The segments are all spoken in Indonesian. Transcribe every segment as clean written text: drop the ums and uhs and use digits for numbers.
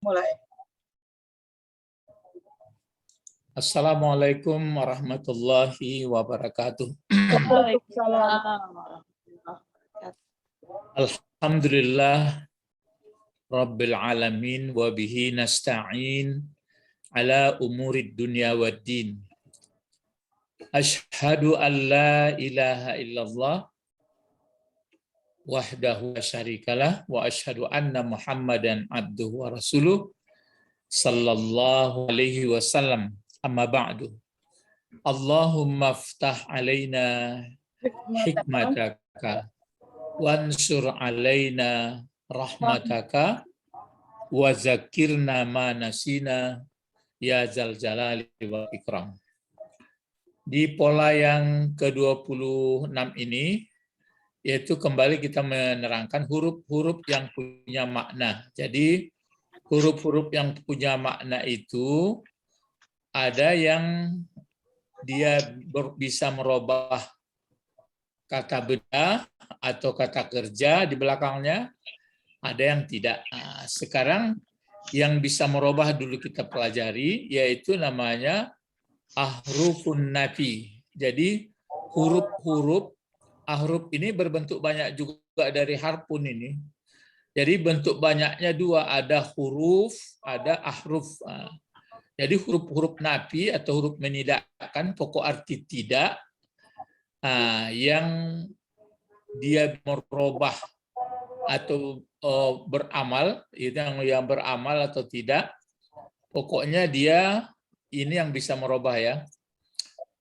mulai. Assalamualaikum warahmatullahi wabarakatuh. Waalaikumsalam. Alhamdulillah Rabbil alamin wa bihi nasta'in ala umurid dunya waddin. Ashhadu an la ilaha illallah wahdahu la syarikalah wa ashhadu anna Muhammadan abduhu wa rasuluh sallallahu alaihi wasallam. Amma ba'du. Allahumma ftah alaina hikmataka wansur alaina rahmataka wa zakirna ma nasina ya zal jalali wal ikram. Di pola yang ke-26 ini, yaitu kembali kita menerangkan huruf-huruf yang punya makna. Jadi huruf-huruf yang punya makna itu ada yang dia bisa merubah kata benda atau kata kerja di belakangnya, ada yang tidak. Nah, sekarang yang bisa merubah dulu kita pelajari, yaitu namanya ahrufun nafi. Jadi huruf-huruf, ahruf ini berbentuk banyak juga dari harfun ini. Jadi bentuk banyaknya dua, ada huruf, ada ahruf. Jadi huruf-huruf nafi atau huruf menidakkan pokok arti tidak, yang dia merubah atau beramal, itu yang beramal atau tidak, pokoknya dia ini yang bisa merubah ya.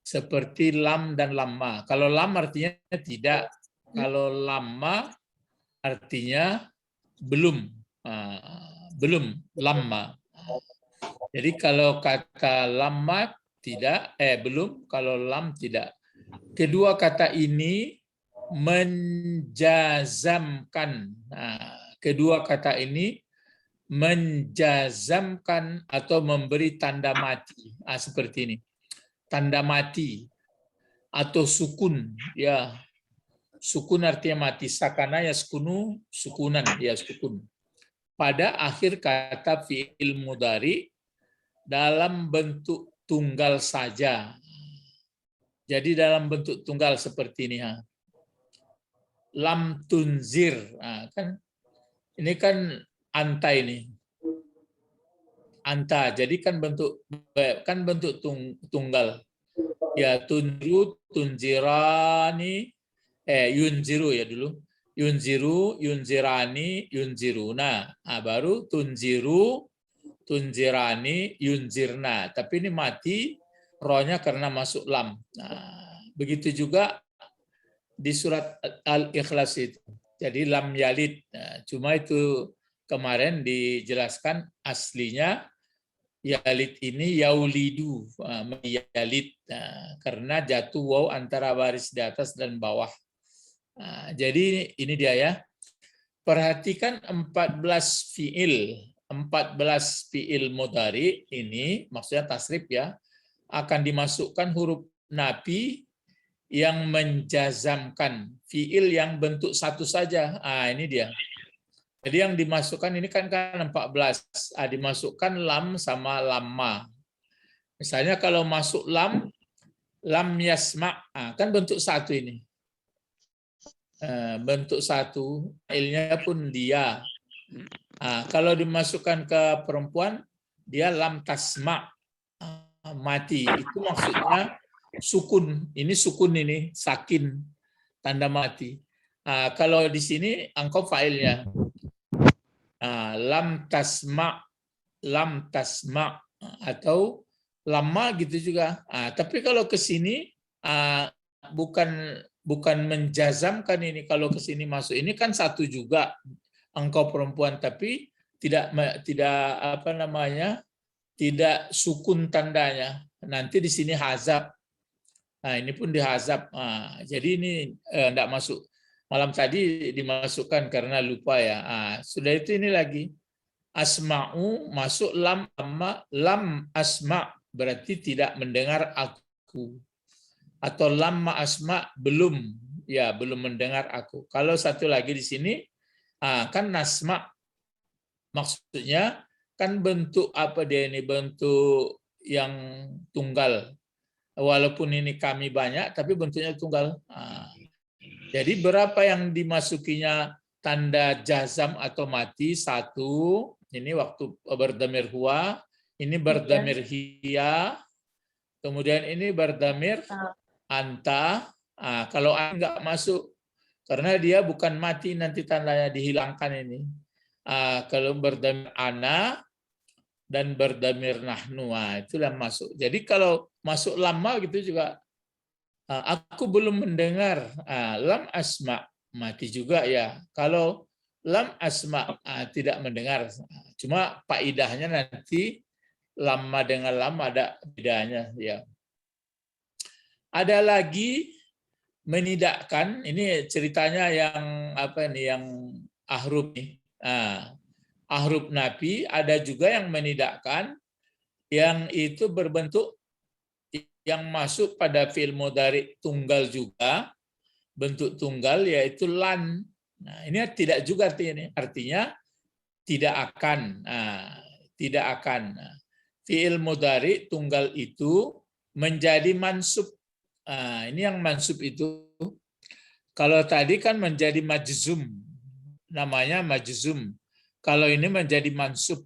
Seperti lam dan lamma. Kalau lam artinya tidak, kalau lamma artinya belum, belum lamma. Jadi kalau kata lamma tidak, belum, kalau lam tidak. Kedua kata ini menjazamkan. Nah, kedua kata ini menjazamkan atau memberi tanda mati. Seperti ini. Tanda mati atau sukun. Ya, sukun artinya mati. Sakana ya sukunu, sukunan ya sukun. Pada akhir kata fi'il mudhari dalam bentuk tunggal saja. Jadi dalam bentuk tunggal seperti ini. Lam tunzir. Kan ini kan anta ini. Anta. Jadi kan bentuk tunggal. Ya tunziru, tunzirani, yunziru ya dulu. Yunziru, yunzirani, yunziruna. Baru tunziru, tunzirani, yunzirna. Tapi ini mati rohnya karena masuk lam. Nah, begitu juga di surat Al-Ikhlas itu. Jadi lam yalid. Nah, cuma itu kemarin dijelaskan aslinya yalid ini yaulidu, yalid. Nah, karena jatuh waw antara baris di atas dan bawah. Nah, jadi ini dia ya. Perhatikan 14 fiil mudhari ini, maksudnya tasrif ya, akan dimasukkan huruf nafi yang menjazamkan fiil yang bentuk satu saja. Ini dia. Jadi yang dimasukkan ini kan 14. Dimasukkan lam sama lamma. Misalnya kalau masuk lam yasma, kan bentuk satu ini. Bentuk satu, fiilnya pun dia. Kalau dimasukkan ke perempuan, dia lam tasma, mati. Itu maksudnya sukun. Ini sukun ini, sakin, tanda mati. Kalau di sini angkop failnya. Lam tasma atau lama gitu juga. Tapi kalau ke sini bukan menjazamkan ini. Kalau ke sini masuk ini kan satu juga engkau perempuan, tapi tidak apa namanya, tidak sukun tandanya. Nanti di sini hazab. Nah, ini pun dihazab. Jadi ini enggak masuk. Malam tadi dimasukkan karena lupa ya. Sudah itu ini lagi. Asma'u masuk lam amma, lam asma berarti tidak mendengar aku. Atau lamma asma belum, ya belum mendengar aku. Kalau satu lagi di sini kan nasma, maksudnya kan bentuk apa dia ini, bentuk yang tunggal. Walaupun ini kami banyak, tapi bentuknya tunggal. Jadi berapa yang dimasukinya tanda jazam atau mati? 1, ini waktu berdamir huwa, ini berdamir hiya, kemudian ini berdamir anta. Kalau nggak masuk, karena dia bukan mati, nanti tandanya dihilangkan ini. Kalau berdamir ana dan berdamir nahnu, itulah masuk. Jadi kalau masuk lama gitu juga, aku belum mendengar, lam asma, mati juga ya. Kalau lam asma, tidak mendengar. Cuma faidahnya nanti lama dengan lama ada bedanya ya. Ada lagi menidakkan, ini ceritanya yang apa nih, yang ahruf nih. Ahruf nafi, ada juga yang menidakkan yang itu berbentuk yang masuk pada fi'il mudhari tunggal juga, bentuk tunggal yaitu lan. Nah, ini tidak juga artinya tidak akan. Tidak akan. Fi'il mudhari tunggal itu menjadi mansub. Ini yang mansub itu. Kalau tadi kan menjadi majzum, namanya majzum. Kalau ini menjadi mansub.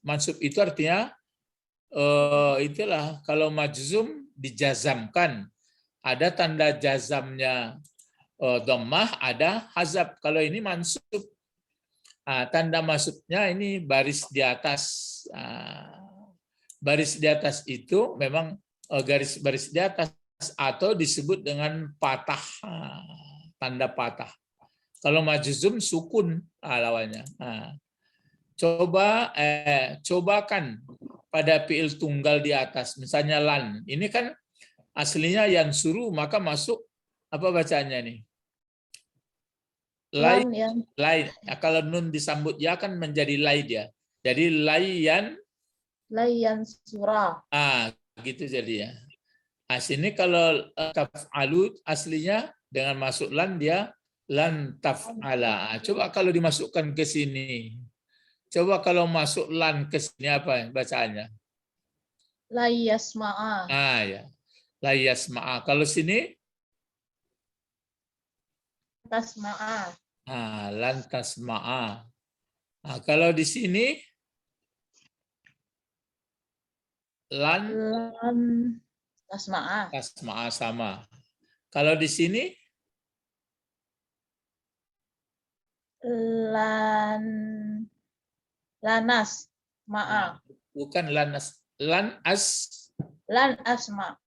Mansub itu artinya itulah, kalau majzum dijazamkan, ada tanda jazamnya dhammah, ada hazab. Kalau ini mansub, tanda masuknya ini baris di atas. Baris di atas itu memang garis-baris di atas atau disebut dengan patah, tanda patah. Kalau majzum sukun lawannya. Cobakan pada fi'il tunggal di atas, misalnya lan. Ini kan aslinya yansuru, maka masuk apa bacanya nih? Lai, lai. Kalau nun disambut ya kan menjadi lai dia. Jadi layan surah. Gitu jadi ya. Sini kalau taf'alu aslinya dengan masuk lan dia lan taf'ala. Coba kalau dimasukkan ke sini. Coba kalau masuk lan ke sini apa bacaannya? La yasma'a. Ya. La yasma'a. Kalau sini? Tasma'a. Lan tasma'a. Kalau di sini? Lan tasma'a. Tasma'a sama. Kalau di sini? Lanas ma'a. Bukan lanas, lan asma.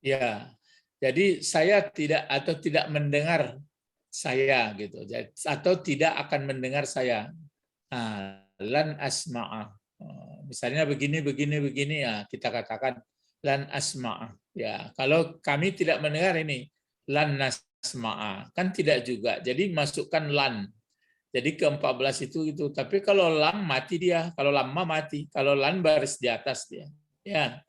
Ya. Jadi saya tidak mendengar saya gitu. Atau tidak akan mendengar saya. Lan asma'a. Misalnya begini ya, kita katakan lan asma'a. Ya, kalau kami tidak mendengar ini lan nasma'a, kan tidak juga. Jadi masukkan lan. Jadi ke-14 itu. Tapi kalau lam mati dia, kalau lama mati, kalau lan baris di atas dia. Ya.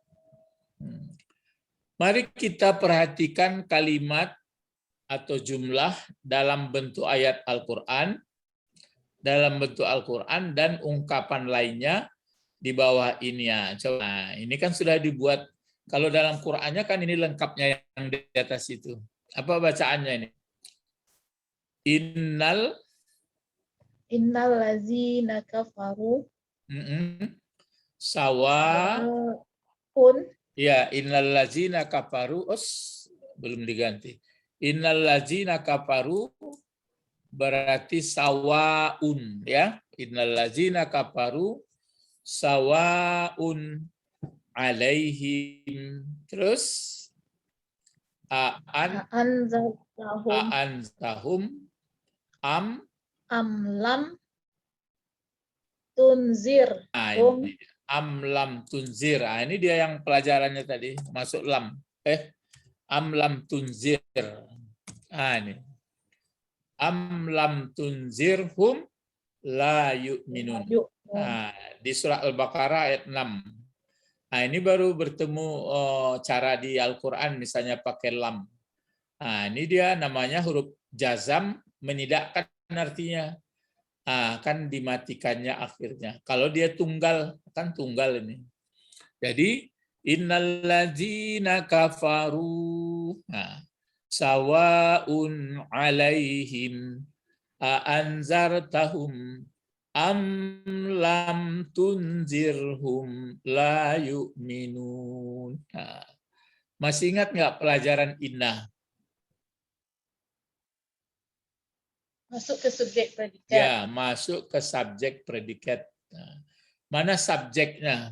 Mari kita perhatikan kalimat atau jumlah dalam bentuk ayat Al-Qur'an, dan ungkapan lainnya di bawah ini ya. Coba, ini kan sudah dibuat, kalau dalam Qur'annya kan ini lengkapnya yang di atas itu. Apa bacaannya ini? Innal ladzina kafaru ya, innal ladzina kafaru belum diganti. Innal ladzina kafaru berarti sawaun ya. Innal ladzina kafaru sawaun alaihim. Terus anzahum am lam tunzir. Am lam tunzir. Ini dia yang pelajarannya tadi, masuk lam. Am lam tunzir. Ini. Am lam tunzirhum la yu'minun. Di surah Al-Baqarah ayat 6. Ini baru bertemu cara di Al-Quran misalnya pakai lam. Ini dia namanya huruf jazam, menidakkan artinya. kan dimatikannya akhirnya. Kalau dia tunggal, kan tunggal ini. Jadi innalladzina kafaru sawaun alaihim anzartahum am lam tunzirhum la yu'minun. Masih ingat nggak pelajaran inna? Masuk ke subjek predikat. Ya, masuk ke subjek predikat. Mana subjeknya?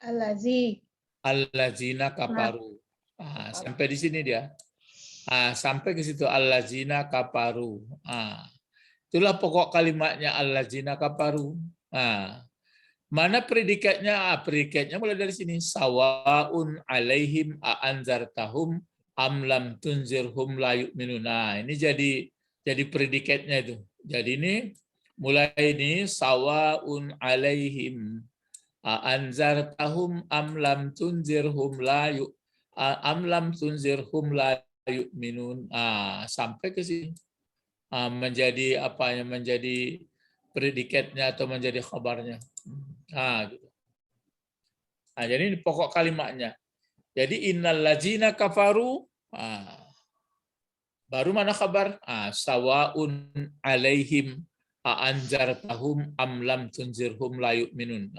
Allazi. Allazina kafaru. Sampai di sini dia. Sampai ke situ allazina kafaru. Itulah pokok kalimatnya allazina kafaru. Mana predikatnya? Predikatnya mulai dari sini. Sawaun alaihim anzartahum am lam tunzirhum la yu'minun. Ini jadi predikatnya itu. Jadi ini mulai ini sawaun alaihim anzartahum am lam tunzirhum la yu'minun. Sampai ke sini. Menjadi apa yang menjadi predikatnya atau menjadi khabarnya. Gitu. Jadi ini pokok kalimatnya. Jadi innal ladzina kafaru, baru mana kabar? Sawaun alaihim anzartahum am lam tunzirhum la yu'minun.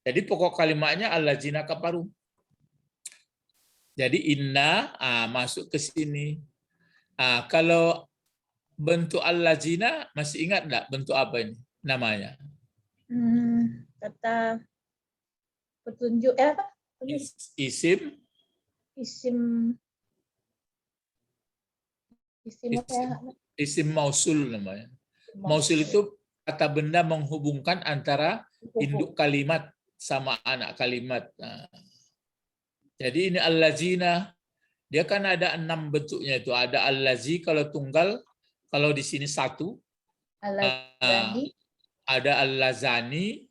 Jadi pokok kalimatnya alladzina kafaru. Jadi inna masuk ke sini. Kalau bentuk alladzina masih ingat enggak bentuk apa ini namanya? Kata petunjuk apa? Isim apa ya? Isim mausul namanya. Mausul itu kata benda menghubungkan antara induk kalimat sama anak kalimat. Jadi ini allazina, dia kan ada 6 bentuknya itu. Ada allazi kalau tunggal, kalau di sini 1. Allazani. Ada allazani.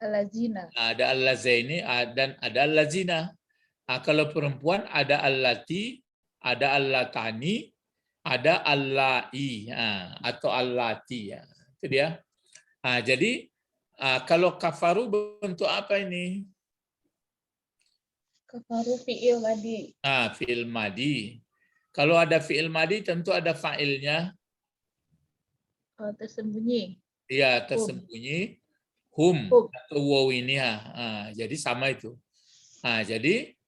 Allazina. Ada allazaini dan ada allazina. Kalau perempuan ada allati, ada allatani, ada allai atau allati. Itu dia. Jadi kalau kafaru bentuk apa ini? Kafaru fi'il madi. Fi'il madi. Kalau ada fi'il madi tentu ada fa'ilnya. Tersembunyi. Iya, tersembunyi. Hum atau waw ini. Jadi sama itu. Jadi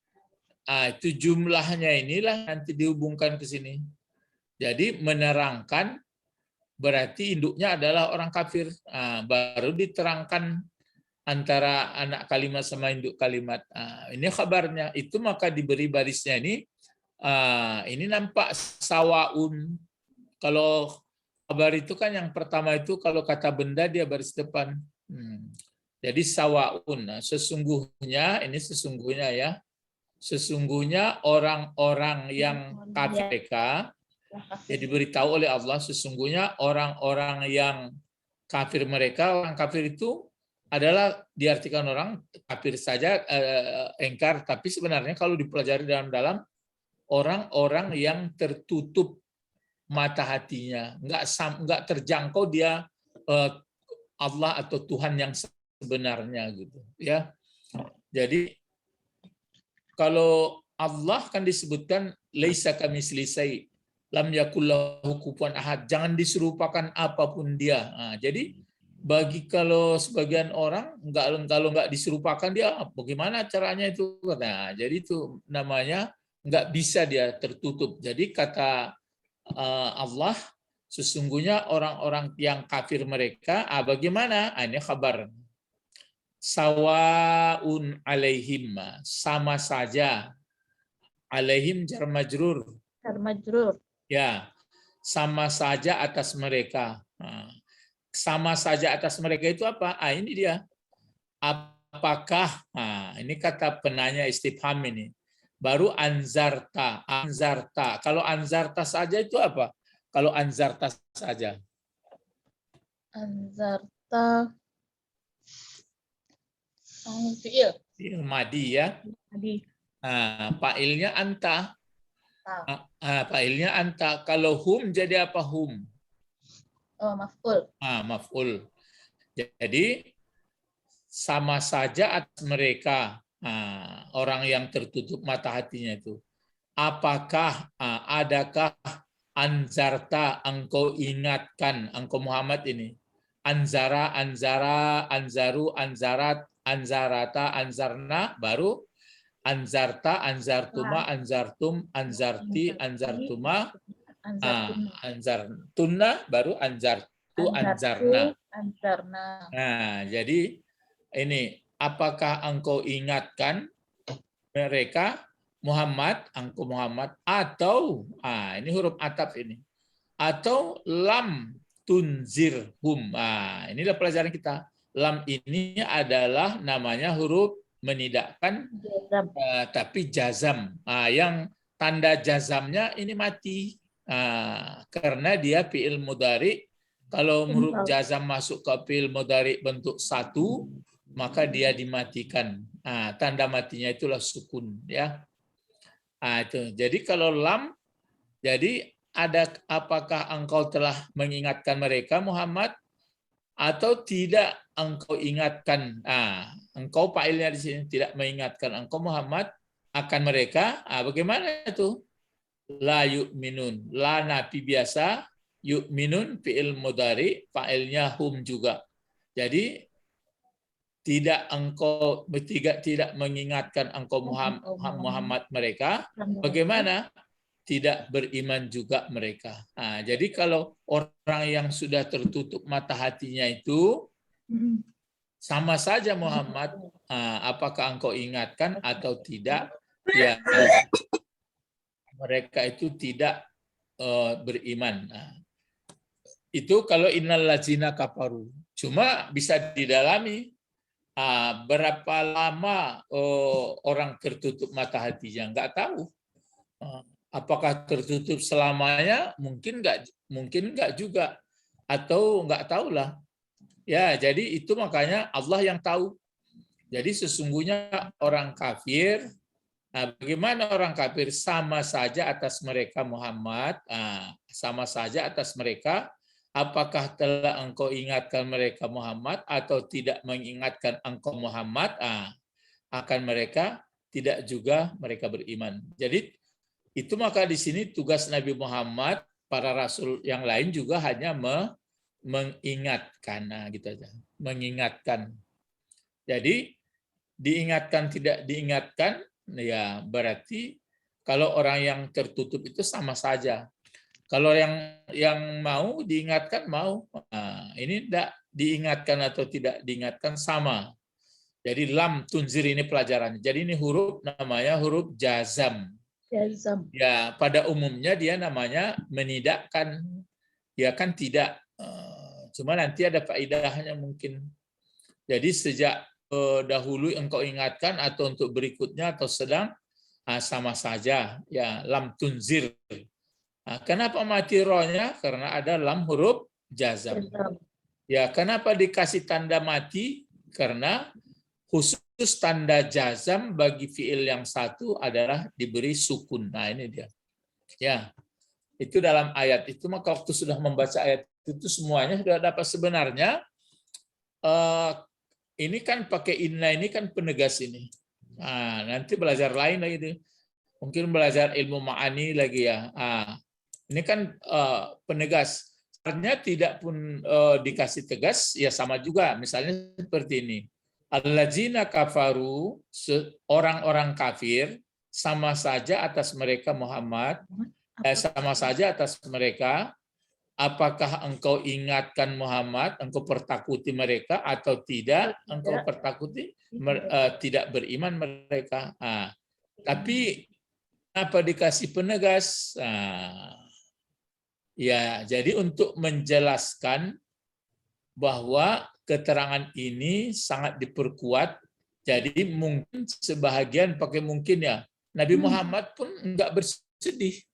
itu jumlahnya inilah nanti dihubungkan ke sini. Jadi menerangkan berarti induknya adalah orang kafir. Baru diterangkan antara anak kalimat sama induk kalimat. Ini kabarnya. Itu maka diberi barisnya ini. Ini nampak sawaun. Kalau kabar itu kan yang pertama itu kalau kata benda dia baris depan. Jadi sawaun. Sesungguhnya ini sesungguhnya ya. Sesungguhnya orang-orang yang kafir mereka, ya diberitahu oleh Allah, sesungguhnya orang-orang yang kafir mereka, orang kafir itu adalah diartikan orang kafir saja, engkar, tapi sebenarnya kalau dipelajari dalam-dalam, orang-orang yang tertutup mata hatinya, nggak terjangkau dia Allah atau Tuhan yang sebenarnya gitu ya. Jadi kalau Allah kan disebutkan laisa kamitsli syai' lam yakul lahu kufuwan ahad, jangan diserupakan apapun dia. Jadi bagi kalau sebagian orang kalau nggak diserupakan dia bagaimana caranya itu? Jadi itu namanya nggak bisa dia tertutup. Jadi kata Allah sesungguhnya orang-orang yang kafir mereka bagaimana? Ini kabar. Sawaun alaihim, sama saja. Alaihim jar majrur. Jar majrur. Ya, sama saja atas mereka. Sama saja atas mereka itu apa? Ini dia. Apakah? Ini kata penanya istifham ini. Baru anzarta. Anzarta. Kalau anzarta saja itu apa? Kalau anzarta saja. Anzarta. Fi'il. Fi'il madi ya. Madi. Fa'ilnya anta. anta. Fa'ilnya anta. Kalau hum jadi apa hum? Oh, maf'ul. Maf'ul. Jadi sama saja atas mereka, orang yang tertutup mata hatinya itu. Apakah, adakah anzarta, engkau ingatkan, engkau Muhammad ini. Anzara, anzara, anzaru, anzarat, anzarata, anzarna, baru anzarta, anzartuma, anzartum, anzarti, anzartuma, Anzartuna. anzartunna, baru anzartu, Anzartu, anzarna. anzarna. Nah, jadi ini, apakah engkau ingatkan mereka Muhammad, engkau Muhammad, atau ini huruf ataf ini, atau lam tunzirhum. Inilah pelajaran kita. Lam ini adalah namanya huruf menidakkan, Jazam. tapi jazam. Yang tanda jazamnya ini mati, karena dia fi'il mudhari. Kalau huruf jazam masuk ke fi'il mudhari bentuk satu, maka dia dimatikan. Tanda matinya itulah sukun, ya. Itu. Jadi kalau lam, jadi apakah engkau telah mengingatkan mereka Muhammad atau tidak engkau ingatkan? Engkau fa'ilnya di sini tidak mengingatkan engkau Muhammad akan mereka. Bagaimana itu? La yu'minun. La nafi biasa, yu'minun fi'il mudhari, fa'ilnya hum juga. Jadi tidak mengingatkan engkau Muhammad mereka, bagaimana? Tidak beriman juga mereka. Jadi kalau orang yang sudah tertutup mata hatinya itu, sama saja Muhammad, apakah engkau ingatkan atau tidak, ya mereka itu tidak beriman. Itu kalau innal ladzina kafaru. Cuma bisa didalami, berapa lama orang tertutup mata hatinya, nggak tahu. Apakah tertutup selamanya? Mungkin nggak juga, atau nggak tahulah. Ya, jadi itu makanya Allah yang tahu. Jadi sesungguhnya orang kafir, bagaimana orang kafir, sama saja atas mereka Muhammad, sama saja atas mereka. Apakah telah engkau ingatkan mereka Muhammad atau tidak mengingatkan engkau Muhammad, akan mereka tidak juga mereka beriman. Jadi itu maka di sini tugas Nabi Muhammad, para rasul yang lain juga hanya mengingatkan, gitu aja, mengingatkan. Jadi diingatkan tidak diingatkan, ya berarti kalau orang yang tertutup itu sama saja. Kalau yang mau diingatkan mau, ini tidak diingatkan atau tidak diingatkan sama. Jadi lam tunzir ini pelajarannya. Jadi ini huruf namanya huruf jazam. Jazam. Ya, pada umumnya dia namanya menidakkan. Ya kan tidak. Cuma nanti ada faedahnya mungkin. Jadi sejak dahulu engkau ingatkan atau untuk berikutnya atau sedang, sama saja. Ya, lam tunzir. Kenapa mati rohnya? Karena ada lam huruf jazam. Ya, kenapa dikasih tanda mati? Karena khusus tanda jazam bagi fiil yang satu adalah diberi sukun. Nah, ini dia. Ya, itu dalam ayat itu. Maka waktu sudah membaca ayat itu semuanya sudah dapat sebenarnya. Ini kan pakai inna, ini kan penegas ini. Nanti belajar lain lagi. Mungkin belajar ilmu ma'ani lagi ya. Ini kan penegas. Artinya tidak pun dikasih tegas, ya sama juga. Misalnya seperti ini. Alladzina kafaru, orang-orang kafir, sama saja atas mereka Muhammad, sama saja atas mereka. Apakah engkau ingatkan Muhammad, engkau pertakuti mereka atau tidak? Engkau pertakuti, tidak beriman mereka. Tapi apa dikasih penegas? Ya, jadi untuk menjelaskan bahwa keterangan ini sangat diperkuat. Jadi mungkin sebahagian pakai mungkin ya. Nabi Muhammad pun enggak bersedih.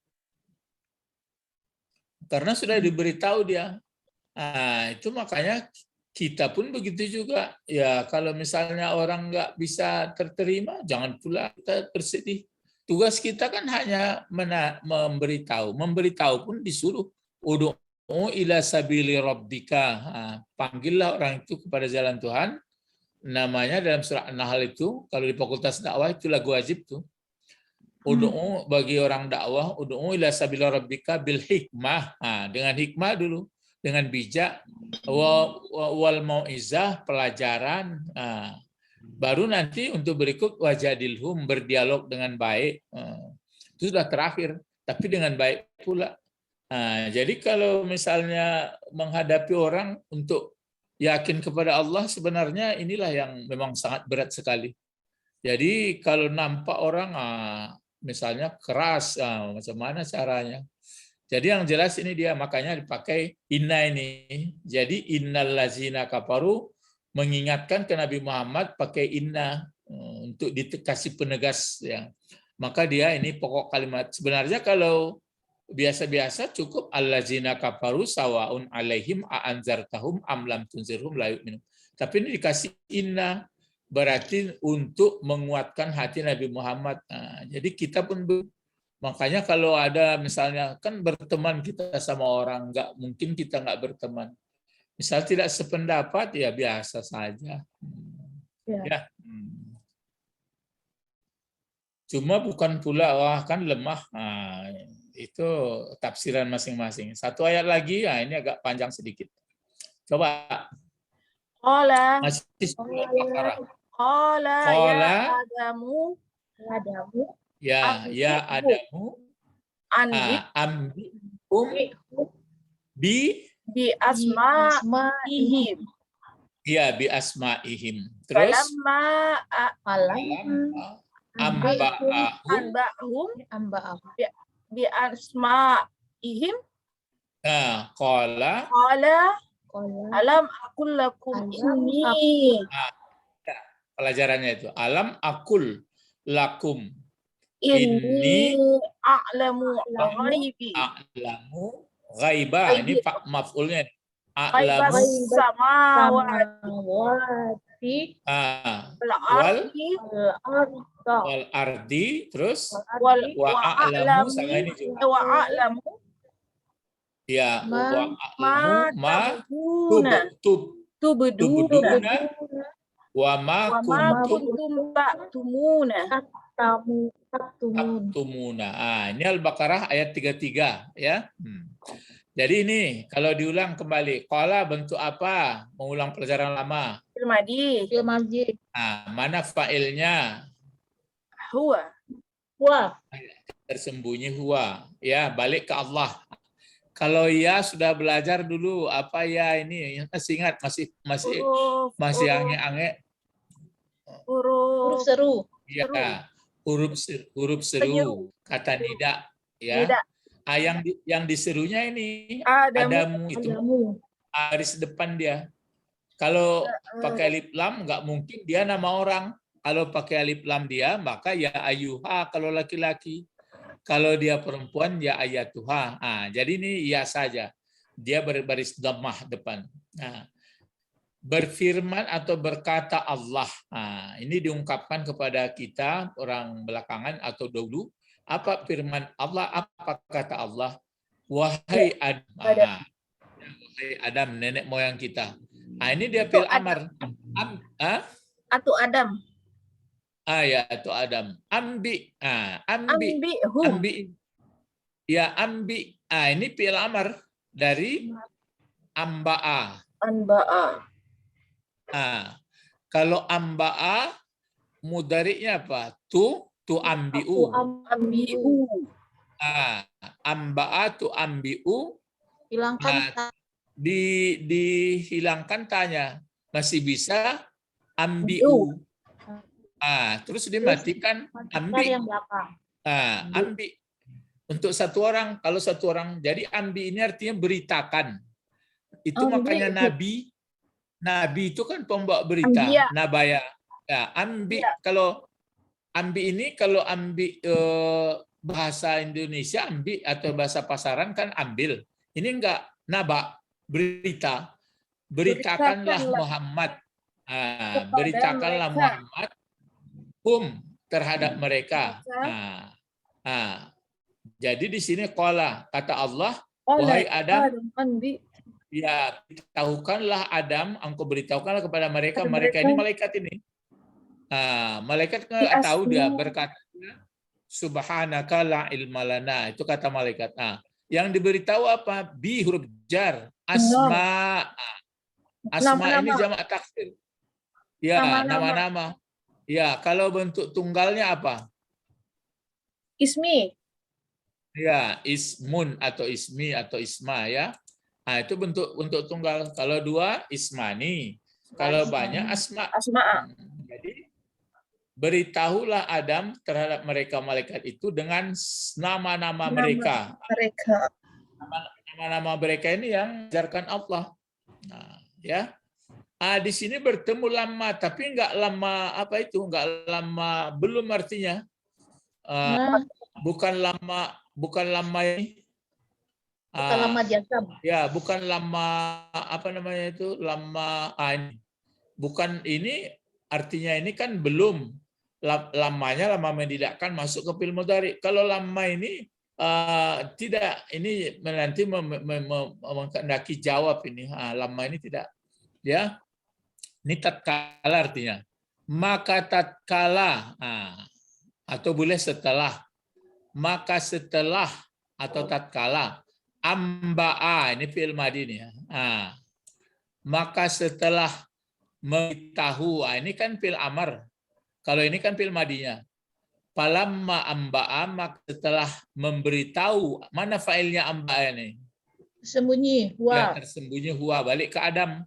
Karena sudah diberitahu dia. Itu makanya kita pun begitu juga. Ya, kalau misalnya orang enggak bisa terterima, jangan pula kita bersedih. Tugas kita kan hanya memberitahu. Memberitahu pun disuruh ud'u ila sabili rabbika. Panggillah orang itu kepada jalan Tuhan. Namanya dalam surah An-Nahl itu, kalau di fakultas dakwah itu lagu wajib tuh. Ud'u bagi orang dakwah, ud'u ila sabili rabbika bil hikmah. Dengan hikmah dulu, dengan bijak, wal mau'izah, pelajaran. Baru nanti untuk berikut wajadilhum, berdialog dengan baik. Itu sudah terakhir, tapi dengan baik pula. Jadi kalau misalnya menghadapi orang untuk yakin kepada Allah, sebenarnya inilah yang memang sangat berat sekali. Jadi kalau nampak orang misalnya keras, macam mana caranya? Jadi yang jelas ini dia, makanya dipakai inna ini. Jadi innal lazina kafaru, mengingatkan ke Nabi Muhammad pakai inna untuk dikasih penegas ya. Maka dia ini pokok kalimat. Sebenarnya kalau biasa-biasa cukup allazina kafaru sawaun alaihim a'anzartahum am lam tunzirhum la yu'minun. Tapi ini dikasih inna, berarti untuk menguatkan hati Nabi Muhammad. Jadi kita pun makanya kalau ada misalnya kan berteman kita sama orang, nggak mungkin kita nggak berteman. Misal tidak sependapat, ya biasa saja. Ya. Cuma bukan pula, wah kan lemah. Itu tafsiran masing-masing. Satu ayat lagi, ini agak panjang sedikit. Coba. Qala. Masih surah Al-Baqarah. Qala ya Adamu. Ya Adamu. Ambi'um bi asma'ihim. Iya, bi asma'ihim. Terus amba'ahum bi asma'ihim. Qala alam aqul lakum inni. Pelajarannya itu. Alam aqul lakum inni a'lamu ghaibi. Ghaiba, ini maf'ulnya. A'lamu samawati wal ardi, terus wa a'lamu, sama ini juga. Wa a'lamu ya wa a'lamu ma tubduna wa ma kuntum taktumuna. Ini Al-Baqarah ayat 33 ya. Jadi ini kalau diulang kembali, qala bentuk apa? Mengulang pelajaran lama. Fil madhi. Mana fa'ilnya? Huwa. Tersembunyi huwa. Ya, balik ke Allah. Kalau ya sudah belajar dulu apa ya ini? Masih ingat, masih ange-ange. Huruf seru. Ya, huruf seru. Kata nida ya. Yang diserunya ini Adamu itu baris depan dia. Kalau pakai alif lam nggak mungkin dia nama orang. Kalau pakai alif lam dia maka ya ayuha kalau laki-laki. Kalau dia perempuan ya ayatuha. Jadi ini ya saja. Dia berbaris dhammah depan. Berfirman atau berkata Allah. Ini diungkapkan kepada kita orang belakangan atau dahulu. Apa firman Allah? Apa kata Allah? Wahai Adam. Wahai Adam, nenek moyang kita. Ini dia fil amar. Atau Adam. Ya, atau Adam. Ambi. Ya, ambi. Ini fil amar dari amba'a. Kalau amba'a mudhari'nya apa? Tu ambi'u. Amba'a tu ambi'u. Hilangkan Dihilangkan tanya. Masih bisa ambi'u. Terus dimatikan ambi. yang belakang. Ambi. Untuk satu orang, kalau satu orang, jadi ambi ini artinya beritakan. Itu makanya nabi. Nabi itu kan pembawa berita. Ambiya. Nabaya. Ya, ambi. Kalau ambi ini, kalau ambi bahasa Indonesia ambi atau bahasa pasaran kan ambil. Ini enggak, naba, berita. Beritakanlah Muhammad. Beritakanlah Muhammad terhadap mereka. Jadi di sini qala, kata Allah, Qala wahai Adam, Andi. ya beritahukanlah Adam, engkau beritahukanlah kepada mereka, Kepada mereka mereka. ini malaikat ini. Malaikat nggak tahu, dia berkata, subhanaka la ilma lana, itu kata malaikat. Yang diberitahu apa? Bi huruf jar, asma. Asma ini Nama-nama. jamak taksir. Ya, nama-nama. Ya, kalau bentuk tunggalnya apa? Ismi. Ya, ismun atau ismi atau isma ya. Itu bentuk tunggal. Kalau dua ismani. Kalau banyak asma. Asma. Jadi beritahulah Adam terhadap mereka malaikat itu dengan nama-nama mereka. Nama-nama mereka ini yang diajarkan Allah. Ya. Di sini bertemu lama, tapi enggak lama apa itu? Enggak lama, belum artinya. Bukan lama ini. Bukan lama jazam. Ya, bukan lama apa namanya itu? Lama ini. Bukan ini artinya ini kan belum. Lamanya lama mendidakkan masuk ke fi'il mudhari. Kalau lama ini tidak, ini nanti menghendaki jawab ini. Lama ini tidak. Ya. Ini tatkala artinya. Maka tatkala atau boleh setelah. Maka setelah atau tatkala amba'a, ini fi'il madhi ini ya. Maka setelah memberitahu, ini kan fi'il amar. Kalau ini kan fi'il madhinya. Falamma amba'a, maka setelah memberitahu, mana failnya amba'a ini? Tersembunyi, huwa. Yang tersembunyi huwa, balik ke Adam.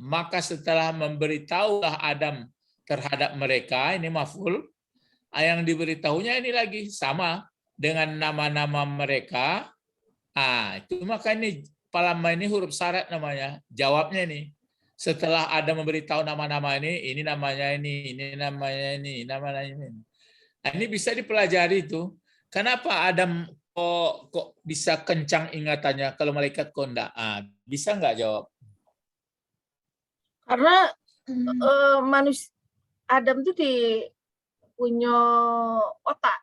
Maka setelah memberitahulah Adam terhadap mereka, ini maf'ul, yang diberitahunya ini lagi sama dengan nama-nama mereka. Itu maka ini falamma ini huruf syarat namanya. Jawabnya ini. Setelah Adam memberitahu nama-nama ini namanya ini namanya ini, namanya ini. Ini bisa dipelajari itu. Kenapa Adam kok bisa kencang ingatannya kalau malaikat kok enggak? Bisa enggak jawab? Karena manusia Adam itu punya otak.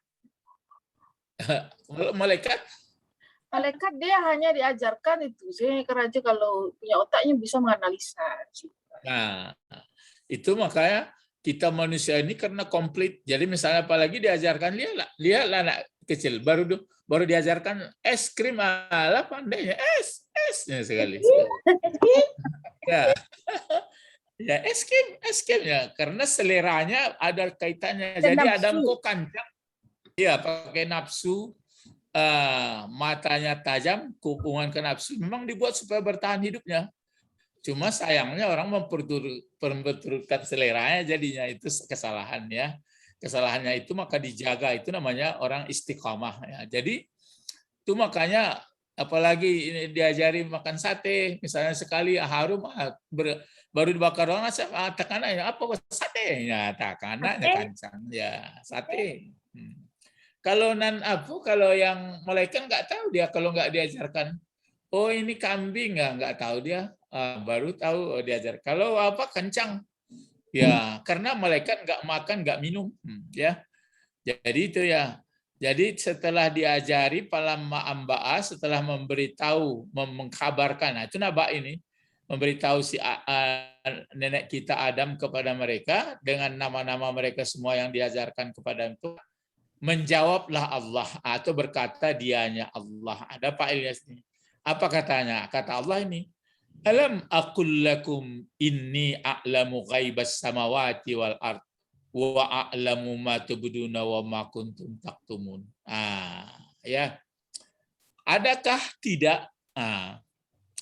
Malaikat Dia hanya diajarkan itu. Saya kerja kalau punya otaknya bisa menganalisa. Nah, itu makanya kita manusia ini karena komplit. Jadi misalnya apalagi diajarkan, lihatlah anak kecil baru diajarkan es krim, ala pandainya esnya sekali. Ya es krim ya, karena seleranya ada kaitannya. Jadi Adam kok kancang, ya pakai nafsu, matanya tajam, hubungan ke nafsu, memang dibuat supaya bertahan hidupnya. Cuma sayangnya orang memperturutkan seleranya, jadinya itu kesalahan ya. Kesalahannya itu maka dijaga, itu namanya orang istiqomah ya. Jadi itu makanya apalagi ini diajari makan sate, misalnya sekali harum, baru dibakar orang, tekanannya apa sate? Ya tekanannya kancang ya sate. Kalau kalau yang malaikat nggak tahu dia, kalau nggak diajarkan. Oh ini kambing nggak tahu dia, baru tahu diajar. Kalau apa kencang, ya karena malaikat nggak makan nggak minum, ya. Jadi itu ya. Jadi setelah diajari falamma amba'a, setelah memberitahu, mengkabarkan, itu naba ini, memberitahu si nenek kita Adam kepada mereka dengan nama-nama mereka semua yang diajarkan kepada itu, menjawablah Allah atau berkata dianya Allah. Ada fa'ilnya sini. Apa katanya? Kata Allah ini, alam aqul lakum inni a'lamu ghaibas samawati wal ard wa a'lamu ma tubduna wa ma kuntum taktumun. Ya. Adakah tidak?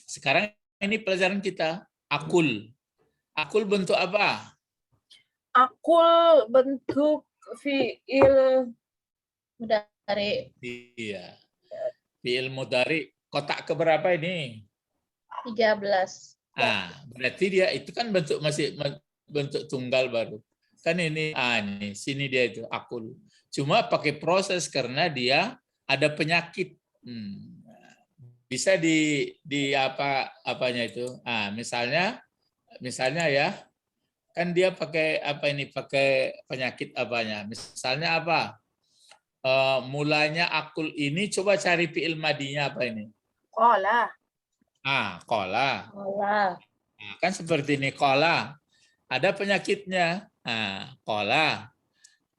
Sekarang ini pelajaran kita. Akul. Akul bentuk apa? Akul bentuk fi'il mudhari. Iya. Fi'il mudhari. Kotak keberapa ini? 13. Berarti dia itu kan masih bentuk tunggal baru. Kan ini, ini sini dia itu akul. Cuma pakai proses karena dia ada penyakit. Bisa di apanya itu. Misalnya ya, kan dia pakai apa ini? Pakai penyakit apanya? Misalnya apa? mulanya akul ini, coba cari fi'il madinya apa ini? Qala. Qala. Qala. Nah, kan seperti ini, qala. Ada penyakitnya. Qala.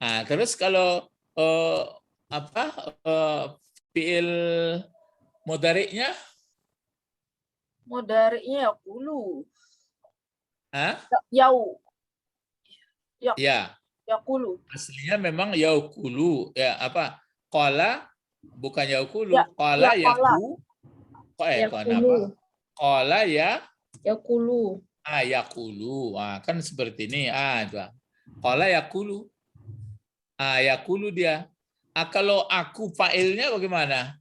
Nah, terus kalau fi'il mudhari'nya? Mudhari'nya yaqulu. Hah? Yau. Ya. Yaqulu. Aslinya memang yaukulu. Ya, apa? Qala bukan yaukulu. Ya, Qala ya, qala. kenapa? Qala Yaqulu. yaqulu. Kan seperti ini. Itu. Qala yaqulu. Yaqulu dia. Kalau aku fa'ilnya bagaimana?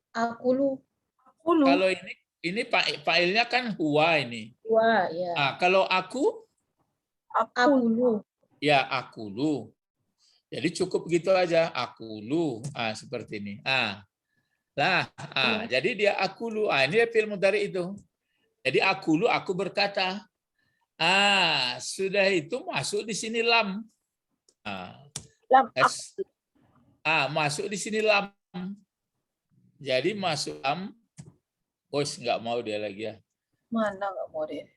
Aqulu. Kalau ini fa'ilnya kan huwa ini. Huwa, ya. Kalau aku? Aqulu. Ya, akulu. Jadi cukup gitu aja. Akulu. Seperti ini. Jadi dia akulu. Ini fi'il mudhari itu. Jadi akulu, aku berkata. Sudah itu masuk di sini lam. Lam. Masuk di sini lam. Jadi masuk lam. Bos nggak mau dia lagi ya. Mana nggak mau dia?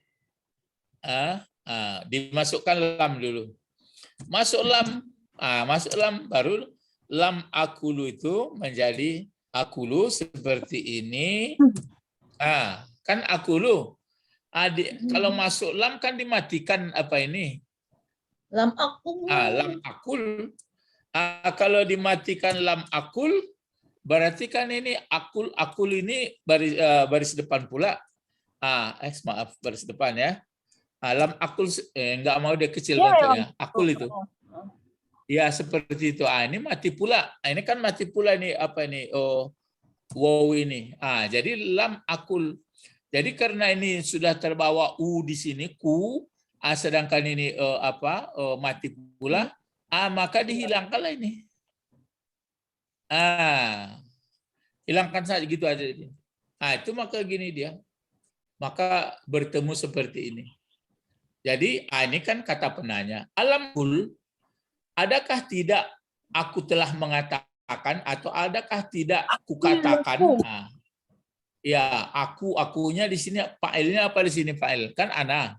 Dimasukkan lam dulu. Masuk lam baru lam akulu itu menjadi akulu seperti ini. Kan akulu. Kalau masuk lam kan dimatikan apa ini? Lam aqul. Lam akul. Kalau dimatikan lam akul, berarti kan ini akul ini baris depan pula. Maaf, baris depan ya. Lam akul nggak mau dia kecil bentuknya. Akul itu. Ya seperti itu. Ini mati pula. Ini kan mati pula ini apa ini? Wow ini. Jadi lam akul. Jadi karena ini sudah terbawa u di sini ku, sedangkan ini mati pula, maka dihilangkanlah ini. Hilangkan saja gitu aja. Itu maka gini dia. Maka bertemu seperti ini. Jadi ini kan kata penanya. Alamul, adakah tidak aku telah mengatakan atau adakah tidak aku katakan? Ya, akunya di sini fa'ilnya apa di sini fa'il? Kan ana.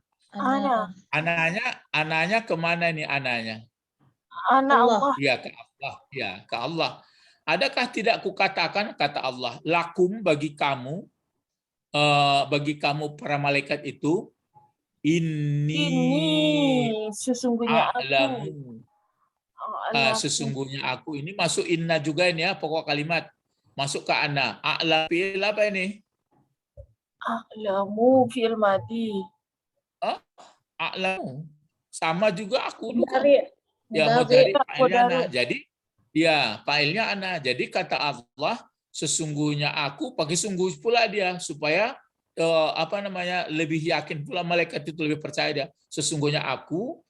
Ananya kemana nih ananya? Ana Allah. Ya ke Allah. Ya ke Allah. Adakah tidak kukatakan kata Allah lakum bagi kamu para malaikat itu ini sesungguhnya a'lamu. Sesungguhnya aku ini masuk inna juga ini ya pokok kalimat. Masuk ke ana. A'lam fi'il apa ini? A'lamu fi'il madi. A'lamu. Sama juga aku. Ya mudhari fa'ilnya ana. Jadi ya fa'ilnya ana. Jadi kata Allah sesungguhnya aku pakai sungguh pula dia supaya lebih yakin pula malaikat itu lebih percaya dia. Sesungguhnya aku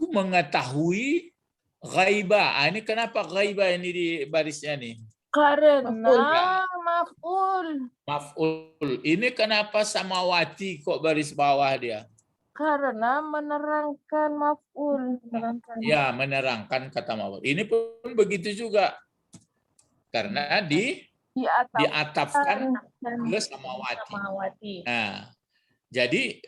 mengetahui ghaibah. Ini kenapa ghaibah ini di barisnya nih? Karena maf'ul. Maf'ul. Ini kenapa samawati kok baris bawah dia? Karena menerangkan maf'ul. Ya, menerangkan kata maf'ul. Ini pun begitu juga. Karena diatapkan ke samawati. Nah, jadi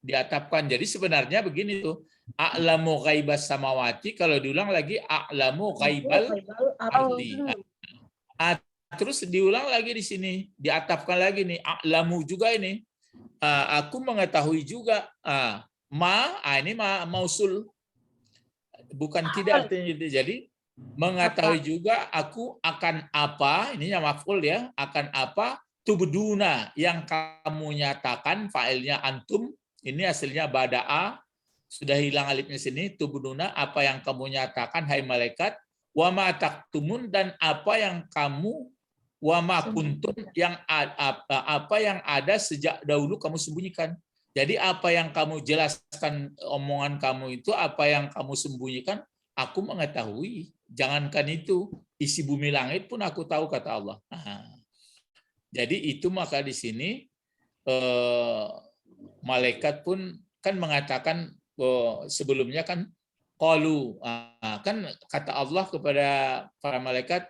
diatapkan. Jadi sebenarnya begini tuh. A'lamu ghaibas samawati, kalau diulang lagi a'lamu ghaibal ardi. Terus diulang lagi di sini, diatapkan lagi nih, a'lamu juga ini. Aku mengetahui juga. Ini mausul. Bukan tidak artinya itu. Jadi mengetahui juga aku akan apa, ininya maf'ul ya, akan apa tubduna yang kamu nyatakan, fa'ilnya antum, ini hasilnya bada'a, sudah hilang alifnya sini, tubduna apa yang kamu nyatakan hai malaikat, wa ma taktumun dan apa yang kamu wa ma kuntum yang apa yang ada sejak dahulu kamu sembunyikan. Jadi apa yang kamu jelaskan omongan kamu itu apa yang kamu sembunyikan aku mengetahui. Jangankan itu isi bumi langit pun aku tahu kata Allah. Jadi itu maka di sini malaikat pun kan mengatakan sebelumnya kan qalu. Kan kata Allah kepada para malaikat,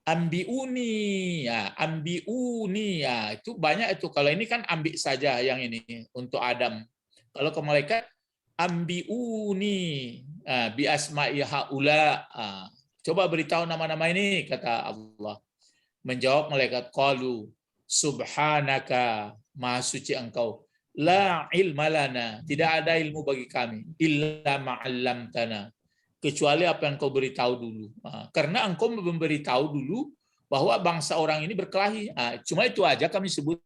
ambiuni, ya, ambiuni, ya, itu banyak itu. Kalau ini kan ambil saja yang ini untuk Adam. Kalau ke malaikat, ambiuni, bi asma'i haula. Coba beritahu nama-nama ini, kata Allah. Menjawab malaikat, qalu subhanaka, maha suci engkau, la ilma lana, tidak ada ilmu bagi kami, illa ma'allamtana, kecuali apa yang kau beritahu dulu. Karena engkau memberitahu dulu bahwa bangsa orang ini berkelahi. Cuma itu aja kami sebut.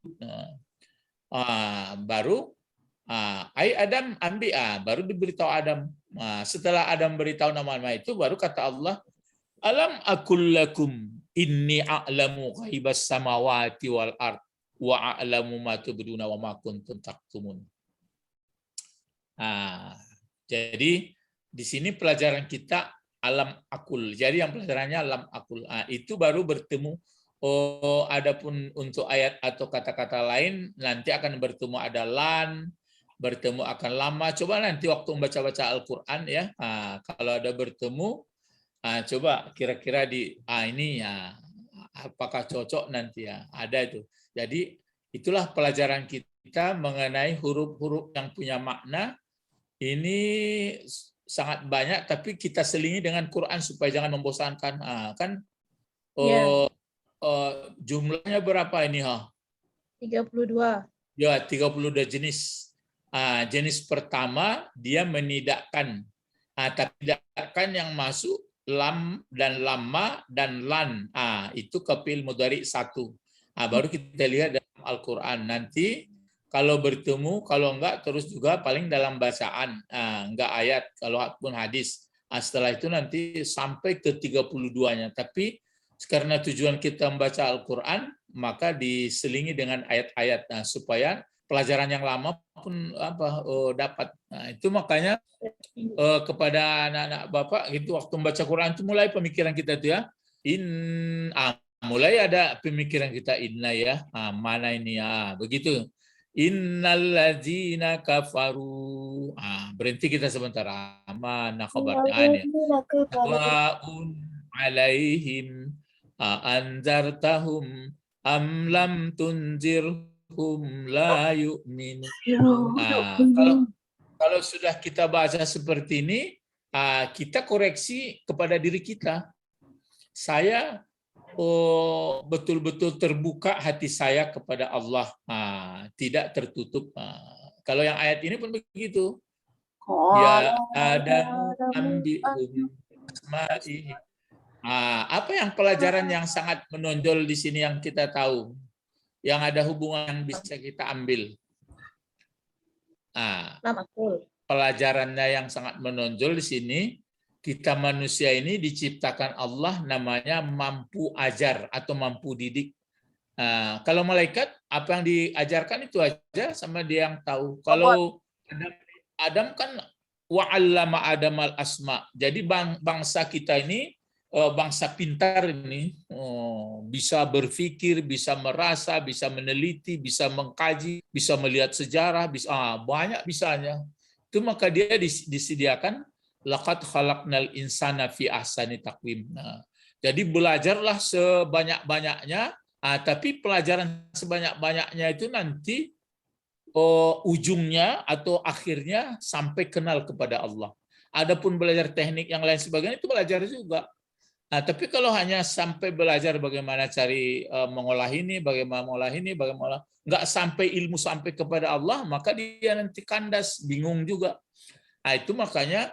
Baru ai Adam ambil, baru diberitahu Adam. Setelah Adam beritahu nama-nama itu, baru kata Allah, alam aqul lakum inni a'lamu ghaibas samawati wal ard wa a'lamu ma tubduna wa ma kuntum taktumun. Jadi di sini pelajaran kita alam akul. Jadi yang pelajarannya alam akul. Itu baru bertemu. Adapun untuk ayat atau kata-kata lain nanti akan bertemu, ada lan, bertemu akan lama. Coba nanti waktu membaca-baca Al-Qur'an ya. Kalau ada bertemu, coba kira-kira di ini ya, apakah cocok nanti ya, ada itu. Jadi itulah pelajaran kita mengenai huruf-huruf yang punya makna. Ini sangat banyak, tapi kita selingi dengan Quran supaya jangan membosankan. Kan jumlahnya berapa ini? 32. Ya, 32 jenis. Jenis pertama dia menidakkan. Tapi tidakkan yang masuk lam dan lama dan lan. Itu ke fi'il mudhari 1. Baru kita lihat dalam Al-Qur'an. Nanti kalau bertemu, kalau enggak terus juga paling dalam bacaan, enggak ayat, kalau pun hadis. Setelah itu nanti sampai ke 32-nya. Tapi karena tujuan kita membaca Al-Qur'an, maka diselingi dengan ayat-ayat, supaya pelajaran yang lama pun dapat. Itu makanya kepada anak-anak Bapak gitu, waktu membaca Quran itu mulai pemikiran kita itu ya. Mulai ada pemikiran kita inna ya. Mana ini ya, begitu. Innalladzina kafaru. Berhenti kita sebentar. Mana kabarnya ini? Waun alaihim anzartahum am lam tunzirhum la yu'minun. Kalau sudah kita baca seperti ini, kita koreksi kepada diri kita. Saya betul-betul terbuka hati saya kepada Allah, tidak tertutup. Kalau yang ayat ini pun begitu. Ya Adam ambihum asma'i. Apa yang pelajaran yang sangat menonjol di sini yang kita tahu, yang ada hubungan yang bisa kita ambil? Pelajarannya yang sangat menonjol di sini, kita manusia ini diciptakan Allah namanya mampu ajar atau mampu didik. Kalau malaikat, apa yang diajarkan itu aja sama dia yang tahu. Kalau Adam kan wa'allama Adam al-asma. Jadi bangsa kita ini, bangsa pintar ini, bisa berpikir, bisa merasa, bisa meneliti, bisa mengkaji, bisa melihat sejarah, bisa banyak bisanya. Itu maka dia disediakan laqad khalaqnal insana fi ahsani taqwim. Jadi belajarlah sebanyak-banyaknya, tapi pelajaran sebanyak-banyaknya itu nanti ujungnya atau akhirnya sampai kenal kepada Allah. Adapun belajar teknik yang lain sebagainya itu belajar juga. Tapi kalau hanya sampai belajar bagaimana cari mengolah ini, bagaimana mengolah ini, bagaimana nggak sampai ilmu sampai kepada Allah, maka dia nanti kandas, bingung juga. Itu makanya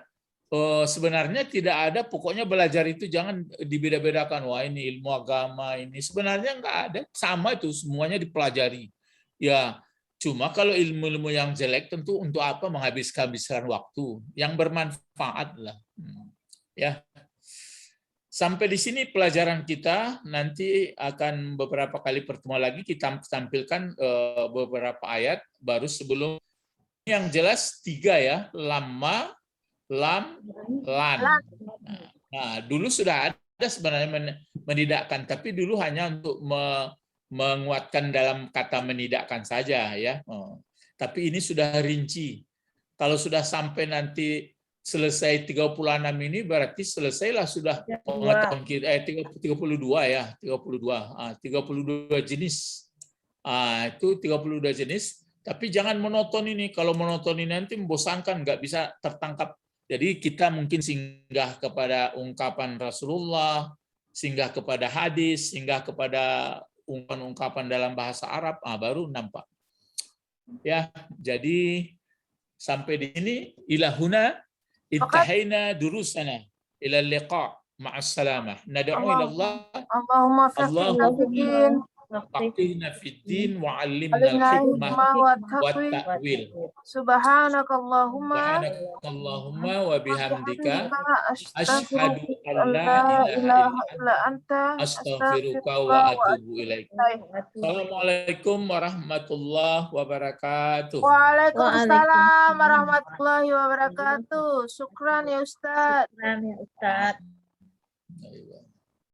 sebenarnya tidak ada, pokoknya belajar itu jangan dibeda-bedakan. Wah ini ilmu agama ini, sebenarnya nggak ada, sama itu semuanya dipelajari. Ya, cuma kalau ilmu-ilmu yang jelek tentu untuk apa menghabiskan waktu, yang bermanfaat lah. Ya. Sampai di sini pelajaran kita, nanti akan beberapa kali pertemuan lagi kita tampilkan beberapa ayat, baru sebelum yang jelas 3 ya, lama, lam, lan. Dulu sudah ada sebenarnya menidakkan, tapi dulu hanya untuk menguatkan dalam kata menidakkan saja ya. Tapi ini sudah rinci. Kalau sudah sampai nanti selesai 36 ini berarti selesailah sudah 32. pengetahuan kita 32 ya, 32 jenis. Itu 32 jenis, tapi jangan monoton ini. Kalau monoton ini nanti membosankan, nggak bisa tertangkap. Jadi kita mungkin singgah kepada ungkapan Rasulullah, singgah kepada hadis, singgah kepada ungkapan-ungkapan dalam bahasa Arab, baru nampak. Ya, jadi sampai di sini ilahuna intahayna durusana ila liqa ma'as salamah. Nad'u ila Allah Allahumma faqihna fid-din faqihna fid-din wa 'allimna alimna al-hikmah hikmah wa wa taqwi ta'wil. subhanakallahumma Subhanakallahumma wa bihamdika asyhadu asyhadu an an la la ilaha ilaha illa illa anta astaghfiruka astaghfiruka wa wa atubu ilaik. ilaik. Assalamualaikum warahmatullahi wabarakatuh. Waalaikumsalam warahmatullahi wabarakatuh. Syukran ya Ustaz. Nah, ya Ustaz. Ayo.